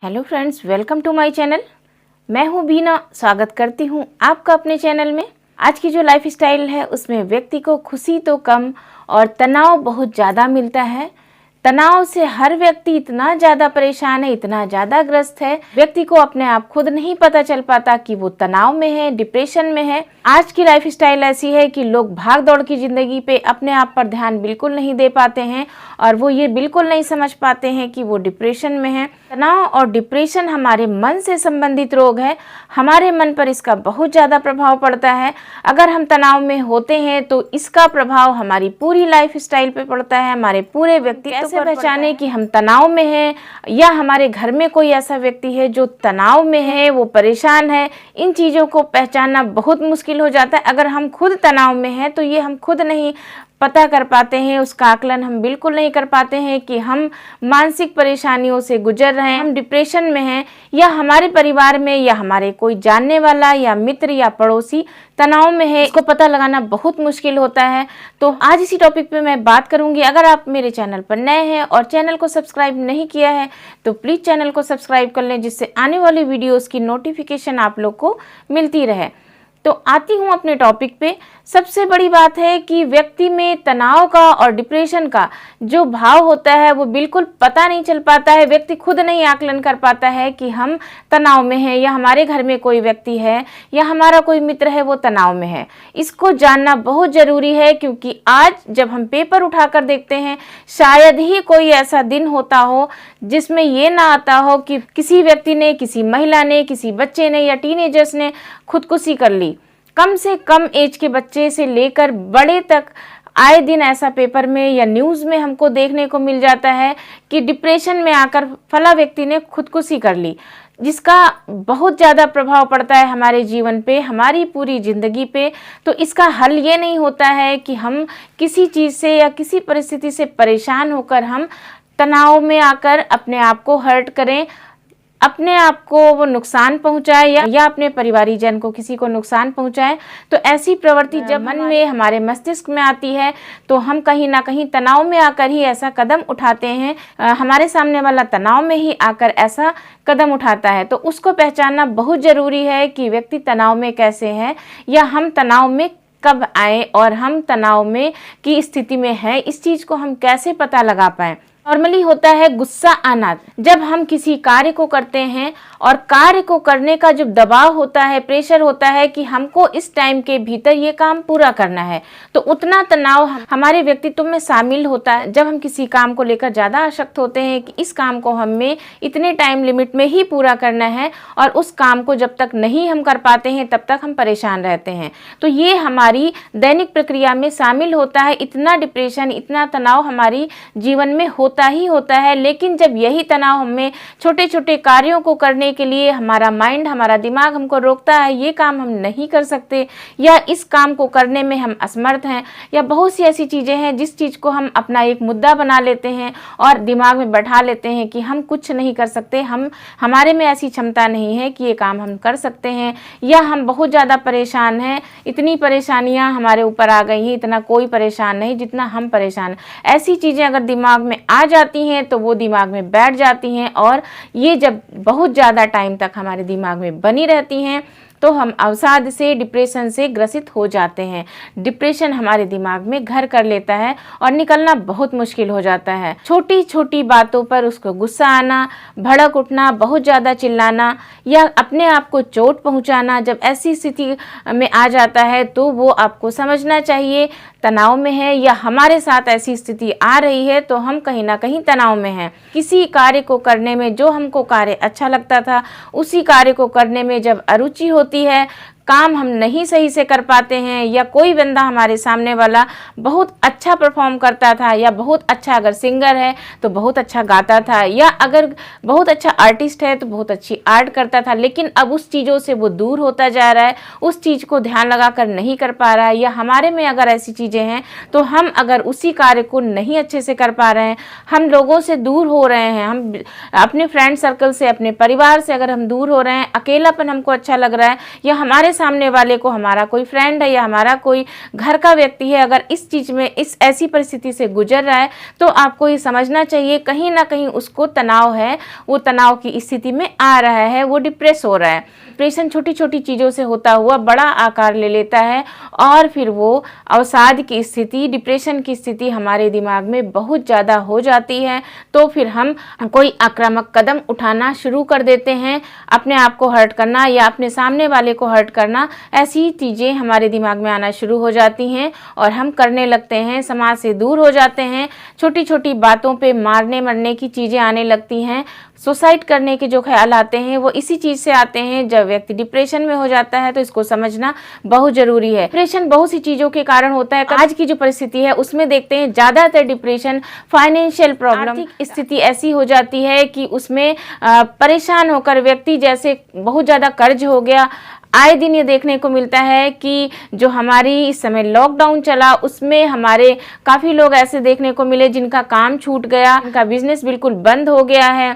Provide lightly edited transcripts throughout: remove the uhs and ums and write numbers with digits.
Hello friends, welcome to my channel. मैं हूं बीना, स्वागत करती हूं आपका अपने चैनल में। आज की जो लाइफ स्टाइल है उसमें व्यक्ति को खुशी तो कम और तनाव बहुत ज़्यादा मिलता है। तनाव से हर व्यक्ति इतना ज़्यादा परेशान है, इतना ज़्यादा ग्रस्त है, व्यक्ति को अपने आप खुद नहीं पता चल पाता कि वो तनाव में है, डिप्रेशन में है। आज की लाइफ स्टाइल ऐसी है कि लोग भाग दौड़ की ज़िंदगी पे अपने आप पर ध्यान बिल्कुल नहीं दे पाते हैं और वो ये बिल्कुल नहीं समझ पाते हैं कि वो डिप्रेशन में है। तनाव और डिप्रेशन हमारे मन से संबंधित रोग है। हमारे मन पर इसका बहुत ज़्यादा प्रभाव पड़ता है। अगर हम तनाव में होते हैं तो इसका प्रभाव हमारी पूरी लाइफ स्टाइल पे पड़ता है, हमारे पूरे व्यक्तित्व पर पहचाने कि हम तनाव में हैं या हमारे घर में कोई ऐसा व्यक्ति है जो तनाव में है, वो परेशान है। इन चीज़ों को पहचानना बहुत मुश्किल हो जाता है। अगर हम खुद तनाव में हैं तो ये हम खुद नहीं पता कर पाते हैं, उसका आकलन हम बिल्कुल नहीं कर पाते हैं कि हम मानसिक परेशानियों से गुजर रहे हैं, हम डिप्रेशन में हैं, या हमारे परिवार में या हमारे कोई जानने वाला या मित्र या पड़ोसी तनाव में है। इसको पता लगाना बहुत मुश्किल होता है। तो आज इसी टॉपिक पे मैं बात करूंगी। अगर आप मेरे चैनल पर नए हैं और चैनल को सब्सक्राइब नहीं किया है तो प्लीज़ चैनल को सब्सक्राइब कर लें, जिससे आने वाली वीडियोज़ की नोटिफिकेशन आप लोग को मिलती रहे। तो आती हूँ अपने टॉपिक पे। सबसे बड़ी बात है कि व्यक्ति में तनाव का और डिप्रेशन का जो भाव होता है वो बिल्कुल पता नहीं चल पाता है। व्यक्ति खुद नहीं आकलन कर पाता है कि हम तनाव में हैं या हमारे घर में कोई व्यक्ति है या हमारा कोई मित्र है वो तनाव में है। इसको जानना बहुत ज़रूरी है, क्योंकि आज जब हम पेपर उठाकर देखते हैं शायद ही कोई ऐसा दिन होता हो जिसमें ये ना आता हो कि किसी व्यक्ति ने, किसी महिला ने, किसी बच्चे ने या टीनेजर्स ने खुदकुशी कर ली। कम से कम एज के बच्चे से लेकर बड़े तक आए दिन ऐसा पेपर में या न्यूज़ में हमको देखने को मिल जाता है कि डिप्रेशन में आकर फला व्यक्ति ने खुदकुशी कर ली, जिसका बहुत ज़्यादा प्रभाव पड़ता है हमारे जीवन पे, हमारी पूरी ज़िंदगी पे। तो इसका हल ये नहीं होता है कि हम किसी चीज़ से या किसी परिस्थिति से परेशान होकर हम तनाव में आकर अपने आप को हर्ट करें, अपने आप को वो नुकसान पहुंचाए या अपने परिवारी जन को किसी को नुकसान पहुंचाए। तो ऐसी प्रवृत्ति जब मन में, हमारे मस्तिष्क में आती है तो हम कहीं ना कहीं तनाव में आकर ही ऐसा कदम उठाते हैं। हमारे सामने वाला तनाव में ही आकर ऐसा कदम उठाता है। तो उसको पहचानना बहुत ज़रूरी है कि व्यक्ति तनाव में कैसे है या हम तनाव में कब आए और हम तनाव में की स्थिति में है, इस चीज़ को हम कैसे पता लगा पाएँ। नॉर्मली होता है गुस्सा आना जब हम किसी कार्य को करते हैं और कार्य को करने का जो दबाव होता है, प्रेशर होता है कि हमको इस टाइम के भीतर ये काम पूरा करना है, तो उतना तनाव हमारे व्यक्तित्व में शामिल होता है। जब हम किसी काम को लेकर ज़्यादा आसक्त होते हैं कि इस काम को हमें इतने टाइम लिमिट में ही पूरा करना है और उस काम को जब तक नहीं हम कर पाते हैं तब तक हम परेशान रहते हैं। तो ये हमारी दैनिक प्रक्रिया में शामिल होता है। इतना डिप्रेशन, इतना तनाव हमारी जीवन में होता ही होता है। लेकिन जब यही तनाव हमें छोटे छोटे कार्यों को करने के लिए हमारा माइंड, हमारा दिमाग हमको रोकता है, ये काम हम नहीं कर सकते या इस काम को करने में हम असमर्थ हैं, या बहुत सी ऐसी चीज़ें हैं जिस चीज़ को हम अपना एक मुद्दा बना लेते हैं और दिमाग में बैठा लेते हैं कि हम कुछ नहीं कर सकते, हमारे में ऐसी क्षमता नहीं है कि ये काम हम कर सकते हैं, या हम बहुत ज़्यादा परेशान हैं, इतनी परेशानियाँ हमारे ऊपर आ गई हैं, इतना कोई परेशान नहीं जितना हम परेशान। ऐसी चीज़ें अगर दिमाग में आ जाती हैं तो वो दिमाग में बैठ जाती हैं और ये जब बहुत ज़्यादा टाइम तक हमारे दिमाग में बनी रहती हैं तो हम अवसाद से, डिप्रेशन से ग्रसित हो जाते हैं। डिप्रेशन हमारे दिमाग में घर कर लेता है और निकलना बहुत मुश्किल हो जाता है। छोटी छोटी बातों पर उसको गुस्सा आना, भड़क उठना, बहुत ज़्यादा चिल्लाना या अपने आप को चोट पहुंचाना, जब ऐसी स्थिति में आ जाता है तो वो आपको समझना चाहिए तनाव में है या हमारे साथ ऐसी स्थिति आ रही है तो हम कहीं ना कहीं तनाव में हैं। किसी कार्य को करने में, जो हमको कार्य अच्छा लगता था, उसी कार्य को करने में जब अरुचि होती है, काम हम नहीं सही से कर पाते हैं, या कोई बंदा हमारे सामने वाला बहुत अच्छा परफॉर्म करता था या बहुत अच्छा अगर सिंगर है तो बहुत अच्छा गाता था, या अगर बहुत अच्छा आर्टिस्ट है तो बहुत अच्छी आर्ट करता था, लेकिन अब उस चीज़ों से वो दूर होता जा रहा है, उस चीज़ को ध्यान लगा कर नहीं कर पा रहा है, या हमारे में अगर ऐसी चीज़ें हैं तो हम अगर उसी कार्य को नहीं अच्छे से कर पा रहे हैं, हम लोगों से दूर हो रहे हैं, हम अपने फ्रेंड सर्कल से, अपने परिवार से अगर हम दूर हो रहे हैं, अकेलापन हमको अच्छा लग रहा है, या हमारे सामने वाले को, हमारा कोई फ्रेंड है या हमारा कोई घर का व्यक्ति है, अगर इस चीज़ में इस ऐसी परिस्थिति से गुजर रहा है तो आपको ये समझना चाहिए कहीं ना कहीं उसको तनाव है, वो तनाव की स्थिति में आ रहा है, वो डिप्रेस हो रहा है। डिप्रेशन छोटी छोटी चीज़ों से होता हुआ बड़ा आकार ले लेता है और फिर वो अवसाद की स्थिति, डिप्रेशन की स्थिति हमारे दिमाग में बहुत ज़्यादा हो जाती है। तो फिर हम कोई आक्रामक कदम उठाना शुरू कर देते हैं, अपने आप को हर्ट करना या अपने सामने वाले को हर्ट करना, ऐसी चीज़ें हमारे दिमाग में आना शुरू हो जाती हैं और हम करने लगते हैं, समाज से दूर हो जाते हैं, छोटी छोटी बातों पे मारने मरने की चीज़ें आने लगती हैं। सुसाइड करने के जो ख्याल आते हैं वो इसी चीज़ से आते हैं जब व्यक्ति डिप्रेशन में हो जाता है। तो इसको समझना बहुत ज़रूरी है। डिप्रेशन बहुत सी चीज़ों के कारण होता है। आज की जो परिस्थिति है उसमें देखते हैं ज़्यादातर डिप्रेशन फाइनेंशियल प्रॉब्लम, आर्थिक स्थिति ऐसी हो जाती है कि उसमें परेशान होकर व्यक्ति जैसे बहुत ज़्यादा कर्ज हो गया। आए दिन ये देखने को मिलता है कि जो हमारी इस समय लॉकडाउन चला उसमें हमारे काफ़ी लोग ऐसे देखने को मिले जिनका काम छूट गया, जिनका बिजनेस बिल्कुल बंद हो गया है,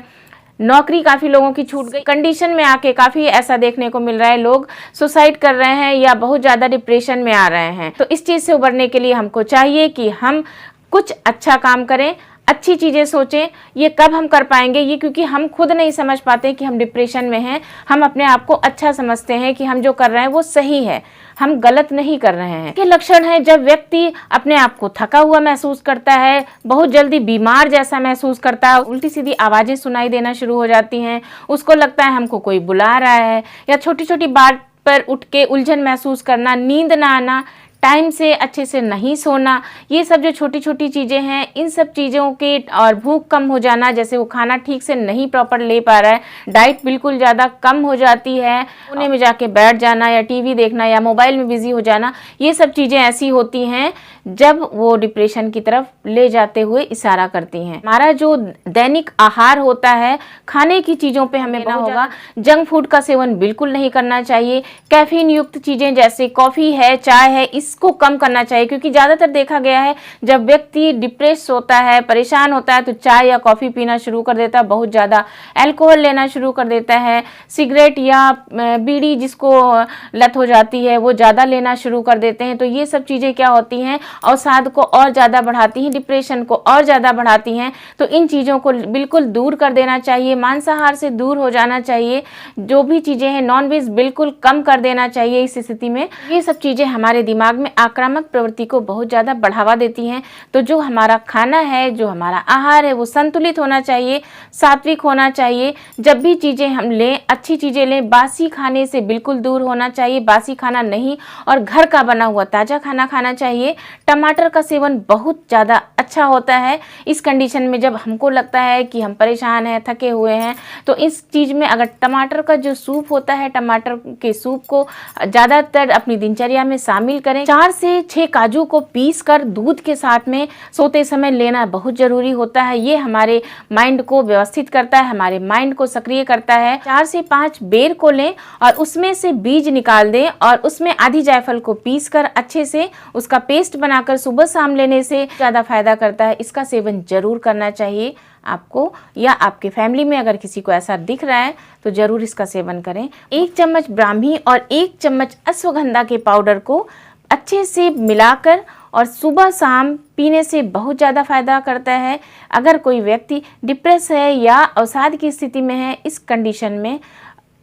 नौकरी काफ़ी लोगों की छूट गई। कंडीशन में आके काफ़ी ऐसा देखने को मिल रहा है, लोग सुसाइड कर रहे हैं या बहुत ज़्यादा डिप्रेशन में आ रहे हैं। तो इस चीज़ से उबरने के लिए हमको चाहिए कि हम कुछ अच्छा काम करें, अच्छी चीज़ें सोचें। ये कब हम कर पाएंगे, ये क्योंकि हम खुद नहीं समझ पाते कि हम डिप्रेशन में हैं। हम अपने आप को अच्छा समझते हैं कि हम जो कर रहे हैं वो सही है, हम गलत नहीं कर रहे हैं। के लक्षण हैं जब व्यक्ति अपने आप को थका हुआ महसूस करता है, बहुत जल्दी बीमार जैसा महसूस करता है, उल्टी सीधी आवाज़ें सुनाई देना शुरू हो जाती हैं, उसको लगता है हमको कोई बुला रहा है, या छोटी छोटी बात पर उठ के उलझन महसूस करना, नींद ना आना, टाइम से अच्छे से नहीं सोना, ये सब जो छोटी छोटी चीज़ें हैं, इन सब चीज़ों के, और भूख कम हो जाना, जैसे वो खाना ठीक से नहीं प्रॉपर ले पा रहा है, डाइट बिल्कुल ज़्यादा कम हो जाती है, कोने में जाके बैठ जाना या टीवी देखना या मोबाइल में बिजी हो जाना, ये सब चीज़ें ऐसी होती हैं जब वो डिप्रेशन की तरफ ले जाते हुए इशारा करती हैं। हमारा जो दैनिक आहार होता है, खाने की चीज़ों पे हमें ना होगा, जंक फूड का सेवन बिल्कुल नहीं करना चाहिए। कैफीन युक्त चीज़ें जैसे कॉफ़ी है, चाय है, इसको कम करना चाहिए, क्योंकि ज़्यादातर देखा गया है जब व्यक्ति डिप्रेस होता है, परेशान होता है, तो चाय या कॉफ़ी पीना शुरू कर देता है, बहुत ज़्यादा अल्कोहल लेना शुरू कर देता है, सिगरेट या बीड़ी जिसको लत हो जाती है वो ज़्यादा लेना शुरू कर देते हैं। तो ये सब चीज़ें क्या होती हैं, अवसाद को और ज़्यादा बढ़ाती हैं, डिप्रेशन को और ज़्यादा बढ़ाती हैं। तो इन चीज़ों को बिल्कुल दूर कर देना चाहिए, मांसाहार से दूर हो जाना चाहिए, जो भी चीज़ें हैं नॉनवेज बिल्कुल कम कर देना चाहिए। इस स्थिति में ये सब चीज़ें हमारे दिमाग में आक्रामक प्रवृत्ति को बहुत ज़्यादा बढ़ावा देती हैं। तो जो हमारा खाना है, जो हमारा आहार है, वो संतुलित होना चाहिए, सात्विक होना चाहिए। जब भी चीज़ें हम लें, अच्छी चीज़ें लें, बासी खाने से बिल्कुल दूर होना चाहिए, बासी खाना नहीं, और घर का बना हुआ ताज़ा खाना खाना चाहिए। टमाटर का सेवन बहुत ज़्यादा अच्छा होता है इस कंडीशन में, जब हमको लगता है कि हम परेशान हैं, थके हुए हैं, तो इस चीज़ में अगर टमाटर का जो सूप होता है, टमाटर के सूप को ज़्यादातर अपनी दिनचर्या में शामिल करें। 4 से 6 काजू को पीस कर दूध के साथ में सोते समय लेना बहुत ज़रूरी होता है। ये हमारे माइंड को व्यवस्थित करता है, हमारे माइंड को सक्रिय करता है। 4 से 5 बेर को लें और उसमें से बीज निकाल दें और उसमें आधी जायफल को पीस कर अच्छे से उसका पेस्ट बनाकर सुबह शाम लेने से ज़्यादा फायदा करता है। इसका सेवन जरूर करना चाहिए आपको, या आपके फैमिली में अगर किसी को ऐसा दिख रहा है तो जरूर इसका सेवन करें। 1 चम्मच ब्राह्मी और 1 चम्मच अश्वगंधा के पाउडर को अच्छे से मिलाकर और सुबह शाम पीने से बहुत ज़्यादा फायदा करता है। अगर कोई व्यक्ति डिप्रेस है या अवसाद की स्थिति में है, इस कंडीशन में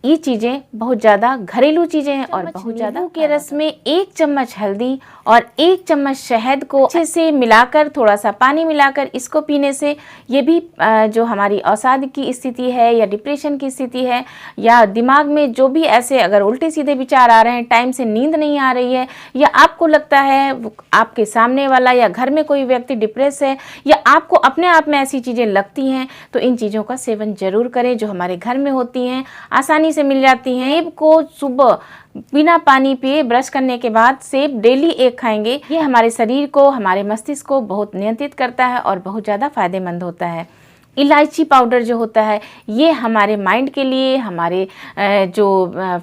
ये चीज़ें बहुत ज़्यादा घरेलू चीज़ें हैं और बहुत ज़्यादा के रस में 1 चम्मच हल्दी और 1 चम्मच शहद को अच्छे से मिलाकर, थोड़ा सा पानी मिलाकर इसको पीने से ये भी जो हमारी अवसाद की स्थिति है या डिप्रेशन की स्थिति है, या दिमाग में जो भी ऐसे अगर उल्टे सीधे विचार आ रहे हैं, टाइम से नींद नहीं आ रही है, या आपको लगता है आपके सामने वाला या घर में कोई व्यक्ति डिप्रेस है, या आपको अपने आप में ऐसी चीज़ें लगती हैं, तो इन चीज़ों का सेवन जरूर करें जो हमारे घर में होती हैं, आसानी से मिल जाती हैं। सेब को सुबह बिना पानी पिए ब्रश करने के बाद सेब डेली 1 खाएंगे। ये हमारे शरीर को, हमारे मस्तिष्क को बहुत नियंत्रित करता है और बहुत ज़्यादा फायदेमंद होता है। इलायची पाउडर जो होता है ये हमारे माइंड के लिए, हमारे जो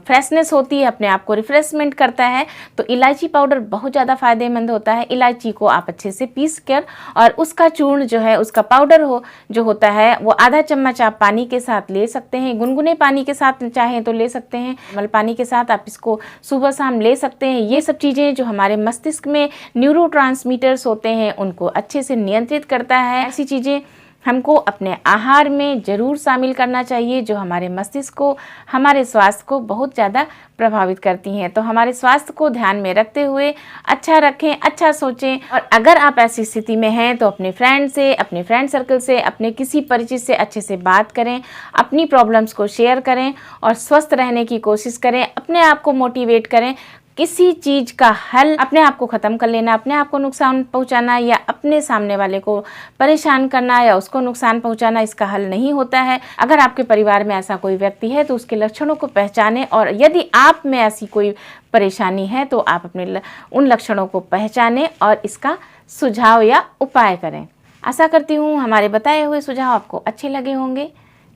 फ्रेशनेस होती है, अपने आप को रिफ्रेशमेंट करता है। तो इलायची पाउडर बहुत ज़्यादा फ़ायदेमंद होता है। इलायची को आप अच्छे से पीस कर और उसका चूर्ण जो है, उसका पाउडर जो होता है वो आधा चम्मच आप पानी के साथ ले सकते हैं। गुनगुने पानी के साथ चाहें तो ले सकते हैं, नॉर्मल पानी के साथ आप इसको सुबह शाम ले सकते हैं। ये सब चीज़ें जो हमारे मस्तिष्क में न्यूरोट्रांसमीटर्स होते हैं उनको अच्छे से नियंत्रित करता है। ऐसी चीज़ें हमको अपने आहार में ज़रूर शामिल करना चाहिए जो हमारे मस्तिष्क को, हमारे स्वास्थ्य को बहुत ज़्यादा प्रभावित करती हैं। तो हमारे स्वास्थ्य को ध्यान में रखते हुए अच्छा रखें, अच्छा सोचें। और अगर आप ऐसी स्थिति में हैं तो अपने फ्रेंड से, अपने फ्रेंड सर्कल से, अपने किसी परिचित से अच्छे से बात करें, अपनी प्रॉब्लम्स को शेयर करें और स्वस्थ रहने की कोशिश करें। अपने आप को मोटिवेट करें। किसी चीज़ का हल अपने आप को ख़त्म कर लेना, अपने आप को नुकसान पहुंचाना या अपने सामने वाले को परेशान करना या उसको नुकसान पहुंचाना, इसका हल नहीं होता है। अगर आपके परिवार में ऐसा कोई व्यक्ति है तो उसके लक्षणों को पहचानें, और यदि आप में ऐसी कोई परेशानी है तो आप अपने उन लक्षणों को पहचानें और इसका सुझाव या उपाय करें। आशा करती हूँ हमारे बताए हुए सुझाव आपको अच्छे लगे होंगे।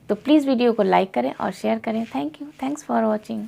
तो प्लीज़ वीडियो को लाइक करें और शेयर करें। Thank you, thanks for watching.